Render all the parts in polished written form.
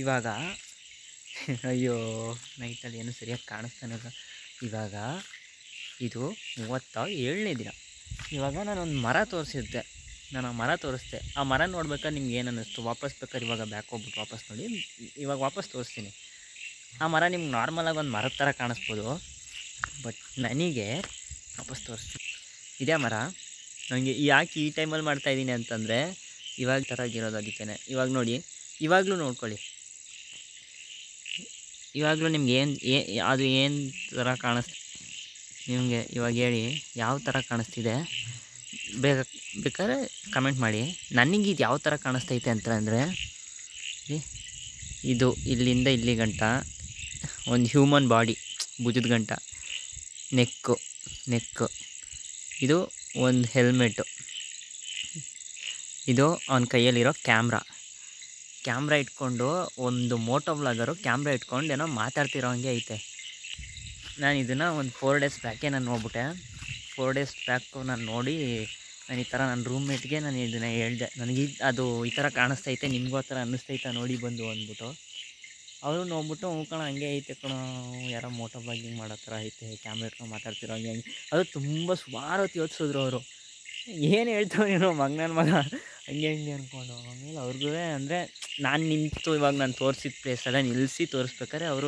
ಇವಾಗ ಅಯ್ಯೋ ನೈಟಲ್ಲಿ ಏನು ಸರಿಯಾಗಿ ಕಾಣಿಸ್ತಾನೆ ಇಲ್ಲ. ಇವಾಗ ಇದು 37ನೇ ದಿನ. ಇವಾಗ ನಾನೊಂದು ಮರ ತೋರಿಸಿದ್ದೆ, ನಾನು ಆ ಮರ ತೋರಿಸ್ದೆ. ಆ ಮರ ನೋಡ್ಬೇಕಾದ್ರೆ ನಿಮ್ಗೆ ಏನು ಅನ್ನಿಸ್ತು? ವಾಪಸ್ ಬೇಕಾದ್ರೆ ಇವಾಗ ಬ್ಯಾಕ್ ಹೋಗ್ಬಿಟ್ಟು ವಾಪಸ್ ನೋಡಿ. ಇವಾಗ ವಾಪಸ್ ತೋರಿಸ್ತೀನಿ. ಆ ಮರ ನಿಮ್ಗೆ ನಾರ್ಮಲಾಗಿ ಒಂದು ಮರದ ಥರ ಕಾಣಿಸ್ಬೋದು, ಬಟ್ ನನಗೆ ವಾಪಸ್ ತೋರಿಸ್ತೀನಿ. ಇದೇ ಮರ. ನನಗೆ ಯಾಕೆ ಈ ಟೈಮಲ್ಲಿ ಮಾಡ್ತಾಯಿದ್ದೀನಿ ಅಂತಂದರೆ ಇವಾಗ ಥರ ಆಗಿರೋದು ಅದಕ್ಕೇ. ಇವಾಗ ನೋಡಿ, ಇವಾಗಲೂ ನೋಡ್ಕೊಳ್ಳಿ. ಇವಾಗಲೂ ನಿಮ್ಗೆ ಅದು ಏನು ಥರ ಕಾಣಿಸ್ತಿದೆ ನಿಮಗೆ? ಇವಾಗ ಹೇಳಿ ಯಾವ ಥರ ಕಾಣಿಸ್ತಿದೆ? ಬೇಕಾದ್ರೆ ಕಮೆಂಟ್ ಮಾಡಿ. ನನಗೆ ಇದು ಯಾವ ಥರ ಕಾಣಿಸ್ತೈತೆ ಅಂತಂದರೆ, ಇದು ಇಲ್ಲಿಂದ ಇಲ್ಲಿ ಗಂಟ ಒಂದು ಹ್ಯೂಮನ್ ಬಾಡಿ, ಭುಜದ ಗಂಟ, ನೆಕ್ಕು, ಇದು ಒಂದು ಹೆಲ್ಮೆಟ್ಟು, ಇದು ಅವನ ಕೈಯಲ್ಲಿರೋ ಕ್ಯಾಮ್ರಾ ಇಟ್ಕೊಂಡು, ಒಂದು ಮೋಟೋ ವ್ಲಾಗರು ಕ್ಯಾಮ್ರಾ ಇಟ್ಕೊಂಡು ಏನೋ ಮಾತಾಡ್ತಿರೋ ಹಂಗೆ ಐತೆ. ನಾನು ಇದನ್ನು ಒಂದು 4 ಡೇಸ್ ಬ್ಯಾಕೆ ನಾನು ನೋಡ್ಬಿಟ್ಟೆ. 4 ಡೇಸ್ ಬ್ಯಾಕು ನಾನು ನೋಡಿ, ನಾನು ಈ ಥರ ನನ್ನ ರೂಮ್ಮೇಟ್ಗೆ ನಾನು ಇದನ್ನು ಹೇಳಿದೆ, ನನಗೆ ಅದು ಈ ಥರ ಕಾಣಿಸ್ತೈತೆ, ನಿಮಗೂ ಆ ಥರ ಅನ್ನಿಸ್ತೈತೆ ನೋಡಿ ಬಂದು ಅಂದ್ಬಿಟ್ಟು. ಅವರು ನೋಡ್ಬಿಟ್ಟು ಕಣ ಹಂಗೆ ಐತೆ ಕಣ, ಯಾರೋ ಮೋಟೋ ವ್ಲಾಗಿಂಗ್ ಮಾಡೋ ಥರ ಐತೆ, ಕ್ಯಾಮ್ರಾ ಇಟ್ಕೊಂಡು ಮಾತಾಡ್ತಿರೋ ಹಂಗೆ. ಅದು ತುಂಬ ಸುಮಾರು ಹೊತ್ತು ಯೋಚಿಸಿದ್ರು ಅವರು, ಏನು ಹೇಳ್ತಾವೇನೋ ನನ್ನ ಮಗ ಹಂಗೆ ಅಂದ್ಕೊಂಡು. ಆಮೇಲೆ ಅವ್ರಿಗೂ ಅಂದರೆ ನಾನು ನಿಂತು ಇವಾಗ ನಾನು ತೋರಿಸಿದ ಪ್ಲೇಸೆಲ್ಲ ನಿಲ್ಲಿಸಿ ತೋರಿಸ್ಬೇಕಾದ್ರೆ ಅವರು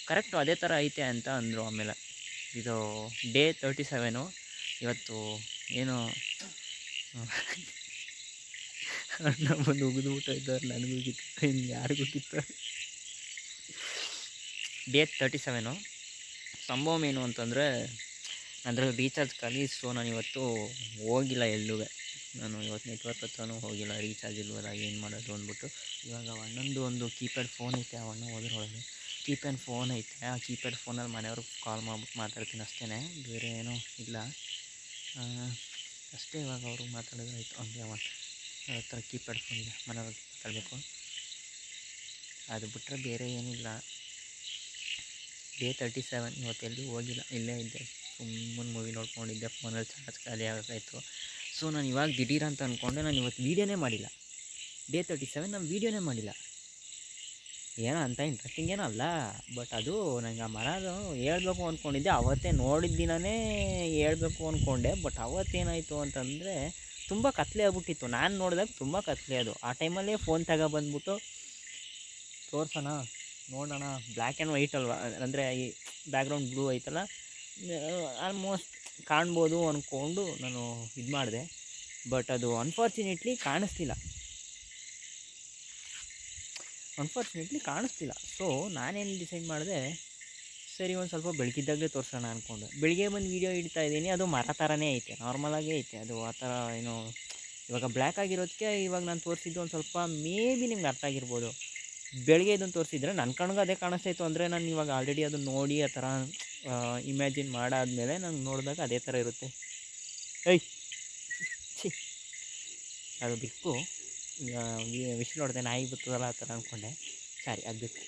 ಕರೆಕ್ಟು ಅದೇ ಥರ ಐತೆ ಅಂತ ಅಂದರು. ಆಮೇಲೆ ಇದು ಡೇ 37 ಇವತ್ತು. ಏನು ಅಣ್ಣ ಬಂದು ಉಗಿದ್ಬಿಟ್ಟು ಇದ್ದಾರೆ, ನನಗೂ ಕಿತ್ತು, ಇನ್ನು ಯಾರಿಗೂ ಕಿತ್ತು. ಡೇ 37 ಸಂಭವ ಏನು ಅಂತಂದರೆ, ಅದರಲ್ಲಿ ರೀಚಾರ್ಜ್ ಖಾಲಿ. ಸೊ ನಾನು ಇವತ್ತು ಹೋಗಿಲ್ಲ ಎಲ್ಲೂ. ನಾನು ಇವತ್ತು ನೆಟ್ವರ್ಕ್ ಹತ್ರನೂ ಹೋಗಿಲ್ಲ, ರೀಚಾರ್ಜ್ ಇಲ್ವಲ್ಲ, ಏನು ಮಾಡೋದು ಅಂದ್ಬಿಟ್ಟು. ಇವಾಗ ಅಣ್ಣಂದು ಒಂದು ಕೀಪ್ಯಾಡ್ ಫೋನ್ ಐತೆ, ಅಣ್ಣ ಹೋದ್ರೊಳಗೆ ಕೀಪ್ಯಾಡ್ ಫೋನ್ ಐತೆ. ಆ ಕೀಪ್ಯಾಡ್ ಫೋನಲ್ಲಿ ಮನೆಯವ್ರಿಗೆ ಕಾಲ್ ಮಾಡ್ಬಿಟ್ಟು ಮಾತಾಡ್ತೀನಿ ಅಷ್ಟೇ, ಬೇರೆ ಏನೂ ಇಲ್ಲ ಅಷ್ಟೇ. ಇವಾಗ ಅವ್ರಿಗೆ ಮಾತಾಡಿದ್ರೆ ಆಯಿತು. ಹಂಗೆ ಅವ್ರ ಹತ್ರ ಕೀಪ್ಯಾಡ್ ಫೋನ್ ಇದೆ, ಮನೆಯವ್ರಿಗೆ ಮಾತಾಡಬೇಕು. ಅದು ಬಿಟ್ಟರೆ ಬೇರೆ ಏನಿಲ್ಲ. ಡೇ 37 ಇವತ್ತೆಲ್ಲೂ ಹೋಗಿಲ್ಲ, ಇಲ್ಲೇ ಇದ್ದೆ, ಸುಮ್ಮನೆ ಮೂವಿ ನೋಡ್ಕೊಂಡಿದ್ದೆ. ಫೋನಲ್ಲಿ ಚಾರ್ಜ್ ಖಾಲಿ ಆಗೋಕ್ಕಾಯಿತು. ಸೊ ನಾನು ಇವಾಗ ದಿಢೀರ್ ಅಂತ ಅಂದ್ಕೊಂಡೆ, ನಾನು ಇವತ್ತು ವೀಡಿಯೋನೇ ಮಾಡಿಲ್ಲ. ಡೇ 37 ನಾನು ವೀಡಿಯೋನೇ ಮಾಡಿಲ್ಲ. ಏನೋ ಅಂತ ಇಂಟ್ರೆಸ್ಟಿಂಗ್ ಏನೋ ಅಲ್ಲ, ಬಟ್ ಅದು ನನಗೆ ಆ ಮರದು ಹೇಳ್ಬೇಕು ಅಂದ್ಕೊಂಡಿದ್ದೆ. ಅವತ್ತೇ ನೋಡಿದ ದಿನವೇ ಹೇಳ್ಬೇಕು ಅಂದ್ಕೊಂಡೆ, ಬಟ್ ಅವತ್ತೇನಾಯಿತು ಅಂತಂದರೆ ತುಂಬ ಕತ್ಲೆ ಆಗ್ಬಿಟ್ಟಿತ್ತು. ನಾನು ನೋಡಿದಾಗ ತುಂಬ ಕತ್ಲೆ. ಅದು ಆ ಟೈಮಲ್ಲೇ ಫೋನ್ ತಗೊಬಂದ್ಬಿಟ್ಟು ತೋರ್ಸೋಣ ನೋಡೋಣ. ಬ್ಲ್ಯಾಕ್ ಆ್ಯಂಡ್ ವೈಟ್ ಅಲ್ವಾ, ಅಂದರೆ ಈ ಬ್ಯಾಕ್ಗ್ರೌಂಡ್ ಬ್ಲೂ ಐತಲ್ಲ, ಆಲ್ಮೋಸ್ಟ್ ಕಾಣ್ಬೋದು ಅಂದ್ಕೊಂಡು ನಾನು ಇದು ಮಾಡಿದೆ. ಬಟ್ ಅದು ಅನ್ಫಾರ್ಚುನೇಟ್ಲಿ ಕಾಣಿಸ್ತಿಲ್ಲ. ಸೊ ನಾನೇನು ಡಿಸೈಡ್ ಮಾಡಿದೆ, ಸರಿ ಒಂದು ಸ್ವಲ್ಪ ಬೆಳಗಿದ್ದಾಗಲೇ ತೋರಿಸೋಣ ಅಂದ್ಕೊಂಡು ಬೆಳಿಗ್ಗೆ ಬಂದು ವೀಡಿಯೋ ಇಡ್ತಾ ಇದ್ದೀನಿ. ಅದು ಮರ ಥರನೇ ಐತೆ, ನಾರ್ಮಲಾಗೇ ಐತೆ. ಅದು ಆ ಥರ ಏನು ಇವಾಗ ಬ್ಲ್ಯಾಕ್ ಆಗಿರೋದಕ್ಕೆ ಇವಾಗ ನಾನು ತೋರಿಸಿದ್ದು ಒಂದು ಸ್ವಲ್ಪ ಮೇ ಬಿ ನಿಮ್ಗೆ ಅರ್ಥ ಆಗಿರ್ಬೋದು. ಬೆಳಗ್ಗೆ ಇದನ್ನು ತೋರಿಸಿದ್ರೆ ನನ್ನ ಕಣ್ಗೆ ಅದೇ ಕಾಣಿಸ್ತಾಯಿತ್ತು ಅಂದರೆ, ನಾನು ಇವಾಗ ಆಲ್ರೆಡಿ ಅದನ್ನು ನೋಡಿ ಆ ಥರ ಇಮ್ಯಾಜಿನ್ ಮಾಡಾದಮೇಲೆ ನಂಗೆ ನೋಡಿದಾಗ ಅದೇ ಥರ ಇರುತ್ತೆ. ಅದು ಬಿಟ್ಟು ವಿಷಲ್ ಹೊಡೆದೆ, ನಾಯಿ ಬರ್ತದಲ್ಲ ಆ ಥರ ಅಂದ್ಕೊಂಡೆ. ಸಾರಿ, ಅದು ಬಿಟ್ಟು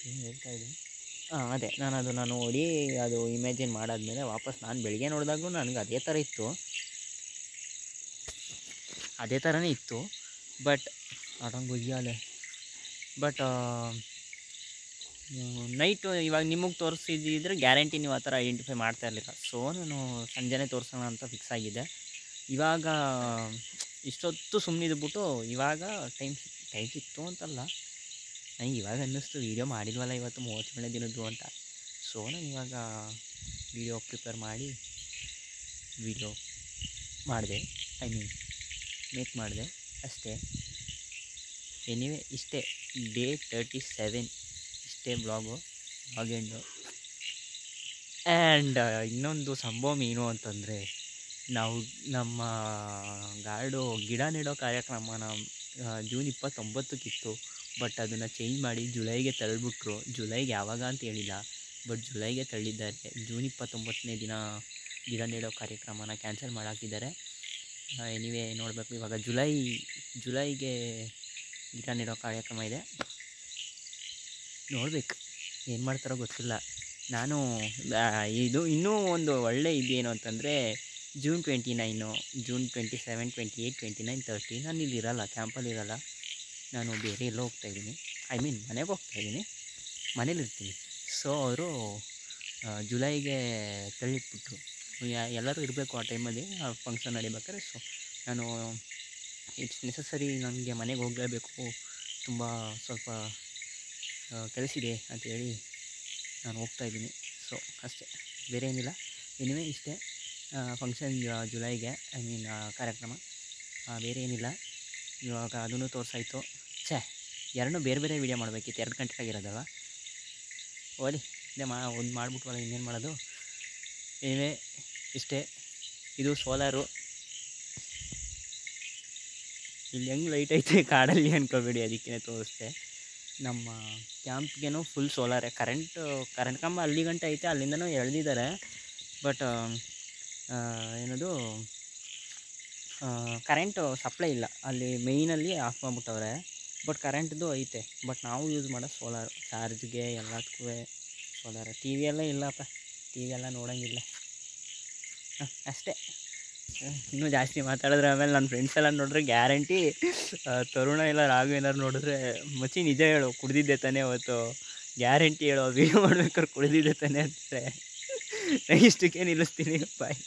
ಏನು ಹೇಳ್ತಾಯಿದ್ದೀನಿ? ಅದೇ ನಾನು ಅದನ್ನು ನೋಡಿ ಅದು ಇಮ್ಯಾಜಿನ್ ಮಾಡಾದ್ಮೇಲೆ ವಾಪಸ್ ನಾನು ಬೆಳಗ್ಗೆ ನೋಡಿದಾಗೂ ನನಗೆ ಅದೇ ಥರ ಇತ್ತು, ಅದೇ ಥರನೇ ಇತ್ತು. ಬಟ್ ಅಡಂಗೆ ಒಯ್ಯಾಲೆ. ಬಟ್ ನೈಟು ಇವಾಗ ನಿಮಗೆ ತೋರಿಸಿದ್ರೆ ಗ್ಯಾರಂಟಿ ನೀವು ಆ ಥರ ಐಡೆಂಟಿಫೈ ಮಾಡ್ತಾ ಇರಲಿಲ್ಲ. ಸೊ ನಾನು ಸಂಜೆನೇ ತೋರಿಸೋಣ ಅಂತ ಫಿಕ್ಸ್ ಆಗಿದ್ದೆ. ಇವಾಗ ಇಷ್ಟೊತ್ತು ಸುಮ್ಮನಿದ್ಬಿಟ್ಟು ಇವಾಗ ಟೈಮ್ ಸಿಕ್ತು ಅಂತಲ್ಲ, ನನಗೆ ಇವಾಗ ಅನ್ನಿಸ್ತು ವೀಡಿಯೋ ಮಾಡಿಲ್ವಲ್ಲ ಇವತ್ತು 37ನೇ ದಿನದ್ದು ಅಂತ. ಸೊ ನಾನು ಇವಾಗ ವೀಡಿಯೋ ಪ್ರಿಪೇರ್ ಮಾಡಿ ವೀಡಿಯೋ ಮಾಡಿದೆ, ಮೇಕ್ ಮಾಡಿದೆ ಅಷ್ಟೇ. ಎನಿವೆ ಇಷ್ಟೇ ಡೇ 37, ಇಷ್ಟೇ ಬ್ಲಾಗು ಎಂಡು. ಆ್ಯಂಡ್ ಇನ್ನೊಂದು ಸಂಭವ ಏನು ಅಂತಂದರೆ, ನಾವು ನಮ್ಮ ಗಾರ್ಡು ಗಿಡ ನೆಡೋ ಕಾರ್ಯಕ್ರಮನ ಜೂನ್ 29ಕ್ಕಿತ್ತು. ಬಟ್ ಅದನ್ನು ಚೇಂಜ್ ಮಾಡಿ ಜುಲೈಗೆ ತಳ್ಳಿಬಿಟ್ರು. ಜುಲೈಗೆ ಯಾವಾಗ ಅಂತ ಹೇಳಿಲ್ಲ, ಬಟ್ ಜುಲೈಗೆ ತಳ್ಳಿದ್ದಾರೆ. ಜೂನ್ 29ನೇ ದಿನ ಗಿಡ ನೆಡೋ ಕಾರ್ಯಕ್ರಮನ ಕ್ಯಾನ್ಸಲ್ ಮಾಡಾಕಿದ್ದಾರೆ. ಎನಿವೆ ನೋಡಬೇಕು, ಇವಾಗ ಜುಲೈಗೆ ಗಿಡ ನೆಡೋ ಕಾರ್ಯಕ್ರಮ ಇದೆ. ನೋಡಬೇಕು ಏನು ಮಾಡ್ತಾರೋ ಗೊತ್ತಿಲ್ಲ. ನಾನು ಇದು ಇನ್ನೂ ಒಂದು ಒಳ್ಳೆ ಇದೇನು ಅಂತಂದರೆ, ಜೂನ್ 29, ಜೂನ್ 27, 28, 29, 30 ನಾನು ಇಲ್ಲಿ ಇರಲ್ಲ, ಕ್ಯಾಂಪಲ್ಲಿ ಇರಲ್ಲ. ನಾನು ಬೇರೆ ಎಲ್ಲೋ ಹೋಗ್ತಾಯಿದ್ದೀನಿ, ಐ ಮೀನ್ ಮನೆಗೆ ಹೋಗ್ತಾಯಿದ್ದೀನಿ, ಮನೇಲಿರ್ತೀನಿ. ಸೊ ಅವರು ಜುಲೈಗೆ ತಳ್ಳಿಟ್ಬಿಟ್ರು. ಎಲ್ಲರೂ ಇರಬೇಕು ಆ ಟೈಮಲ್ಲಿ, ಆ ಫಂಕ್ಷನ್ ನಡಿಬೇಕಾದ್ರೆ. ಸೊ ನಾನು ಇಟ್ಸ್ ನೆಸಸರಿ, ನನಗೆ ಮನೆಗೆ ಹೋಗಲೇಬೇಕು, ತುಂಬ ಸ್ವಲ್ಪ ಕೆಲಸಿದೆ ಅಂತೇಳಿ ನಾನು ಹೋಗ್ತಾಯಿದ್ದೀನಿ. ಸೊ ಅಷ್ಟೇ, ಬೇರೆ ಏನಿಲ್ಲ. ಎನಿವೇ ಇಷ್ಟೇ ಫಂಕ್ಷನ್ ಜುಲೈಗೆ, ಐ ಮೀನ್ ಕಾರ್ಯಕ್ರಮ, ಬೇರೆ ಏನಿಲ್ಲ. ಇವಾಗ ಅದನ್ನು ತೋರಿಸಾಯ್ತು. ಎರಡನ್ನೂ ಬೇರೆ ಬೇರೆ ವೀಡಿಯೋ ಮಾಡಬೇಕಿತ್ತು, 2 ಗಂಟೆಗಾಗಿರೋದಲ್ವ. ಓಲಿ ಇದೇ ಒಂದು ಮಾಡಿಬಿಟ್ವಲ್ಲ, ಇನ್ನೇನು ಮಾಡೋದು. ಏನೇ ಇಷ್ಟೇ. ಇದು ಸೋಲಾರು. ಇಲ್ಲಿ ಹೆಂಗೆ ಲೈಟ್ ಐತೆ ಕಾಡಲ್ಲಿ ಅನ್ಕೋಬೇಡಿ, ಅದಕ್ಕೇ ತೋರಿಸ್ದೆ. ನಮ್ಮ ಕ್ಯಾಂಪ್ಗೇನೋ ಫುಲ್ ಸೋಲಾರೇ. ಕರೆಂಟ್ ಕಂಬ ಅಲ್ಲಿ ಗಂಟೆ ಐತೆ, ಅಲ್ಲಿಂದನೂ ಎಳೆದಿದ್ದಾರೆ. ಬಟ್ ಏನದು ಕರೆಂಟು ಸಪ್ಲೈ ಇಲ್ಲ ಅಲ್ಲಿ, ಮೇಯ್ನಲ್ಲಿ ಆಫ್ ಮಾಡಿಬಿಟ್ಟವ್ರೆ. ಬಟ್ ಕರೆಂಟ್ದು ಐತೆ. ಬಟ್ ನಾವು ಯೂಸ್ ಮಾಡೋದು ಸೋಲಾರು, ಚಾರ್ಜ್ಗೆ ಎಲ್ಲದಕ್ಕೂ ಸೋಲಾರು. ಟಿ ವಿ ಎಲ್ಲ ಇಲ್ಲಪ್ಪ, ಟಿ ವಿ ಎಲ್ಲ ನೋಡೋಂಗಿಲ್ಲ. ಅಷ್ಟೇ, ಇನ್ನೂ ಜಾಸ್ತಿ ಮಾತಾಡಿದ್ರೆ ಆಮೇಲೆ ನನ್ನ ಫ್ರೆಂಡ್ಸ್ ಎಲ್ಲ ನೋಡಿದ್ರೆ ಗ್ಯಾರಂಟಿ, ತರುಣ ಇಲ್ಲ ರಾಘು ಏನಾರು ನೋಡಿದ್ರೆ, ಮಚ್ಚಿ ನಿಜ ಹೇಳು ಕುಡ್ದಿದ್ದೆ ತಾನೇ ಅವತ್ತು, ಗ್ಯಾರಂಟಿ ಹೇಳು, ವೀಡಿಯೋ ಮಾಡ್ಬೇಕಾದ್ರೆ ಕುಡ್ದಿದ್ದೆ ತಾನೇ ಅಂತಾರೆ. ಇಷ್ಟಕ್ಕೆ ನಿಲ್ಲಿಸ್ತೀನಿ, ಬಾಯ್.